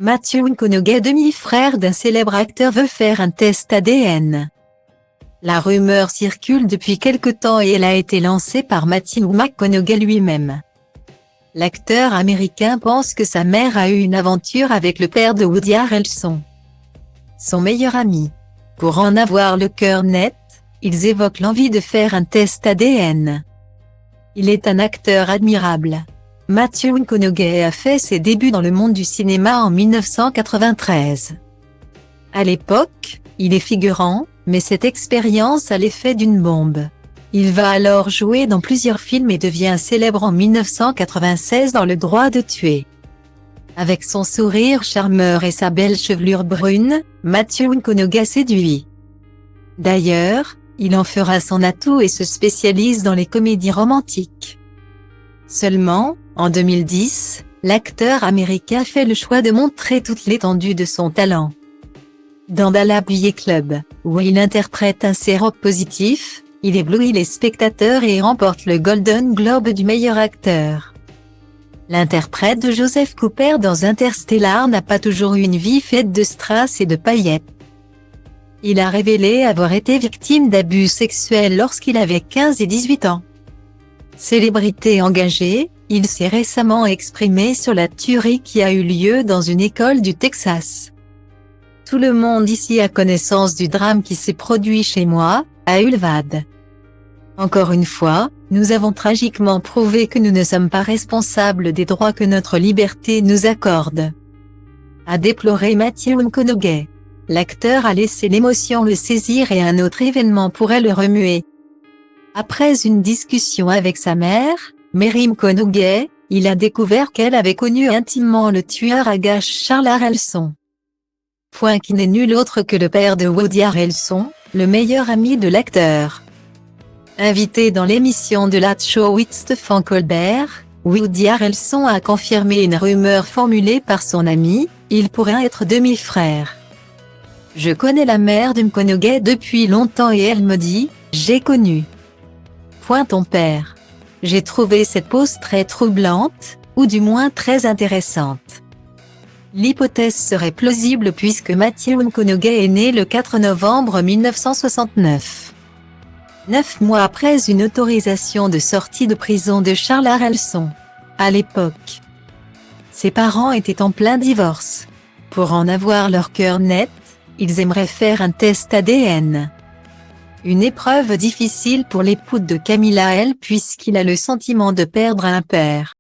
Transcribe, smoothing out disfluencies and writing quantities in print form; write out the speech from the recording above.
Matthew McConaughey, demi-frère d'un célèbre acteur, veut faire un test ADN. La rumeur circule depuis quelque temps et elle a été lancée par Matthew McConaughey lui-même. L'acteur américain pense que sa mère a eu une aventure avec le père de Woody Harrelson, son meilleur ami. Pour en avoir le cœur net, ils évoquent l'envie de faire un test ADN. Il est un acteur admirable. Matthew McConaughey a fait ses débuts dans le monde du cinéma en 1993. À l'époque, il est figurant, mais cette expérience a l'effet d'une bombe. Il va alors jouer dans plusieurs films et devient célèbre en 1996 dans Le Droit de tuer. Avec son sourire charmeur et sa belle chevelure brune, Matthew McConaughey séduit. D'ailleurs, il en fera son atout et se spécialise dans les comédies romantiques. Seulement, en 2010, l'acteur américain fait le choix de montrer toute l'étendue de son talent. Dans Dallas Buyers Club, où il interprète un séropositif, il éblouit les spectateurs et remporte le Golden Globe du meilleur acteur. L'interprète de Joseph Cooper dans Interstellar n'a pas toujours eu une vie faite de strass et de paillettes. Il a révélé avoir été victime d'abus sexuels lorsqu'il avait 15 et 18 ans. Célébrité engagée, il s'est récemment exprimé sur la tuerie qui a eu lieu dans une école du Texas. Tout le monde ici a connaissance du drame qui s'est produit chez moi, à Ulvad. Encore une fois, nous avons tragiquement prouvé que nous ne sommes pas responsables des droits que notre liberté nous accorde, a déploré Matthew McConaughey. L'acteur a laissé l'émotion le saisir et un autre événement pourrait le remuer. Après une discussion avec sa mère, Mary McConaughey, il a découvert qu'elle avait connu intimement le tueur à gages Charles Harrelson. Point qui n'est nul autre que le père de Woody Harrelson, le meilleur ami de l'acteur. Invité dans l'émission de Late Show with Stephen Colbert, Woody Harrelson a confirmé une rumeur formulée par son ami, il pourrait être demi-frère. Je connais la mère de McConaughey depuis longtemps et elle me dit, j'ai connu. Point ton père. J'ai trouvé cette pause très troublante, ou du moins très intéressante. L'hypothèse serait plausible puisque Matthew McConaughey est né le 4 novembre 1969. 9 mois après une autorisation de sortie de prison de Charles Harrelson. À l'époque, ses parents étaient en plein divorce. Pour en avoir leur cœur net, ils aimeraient faire un test ADN. Une épreuve difficile pour l'époux de Camilla L puisqu'il a le sentiment de perdre un père.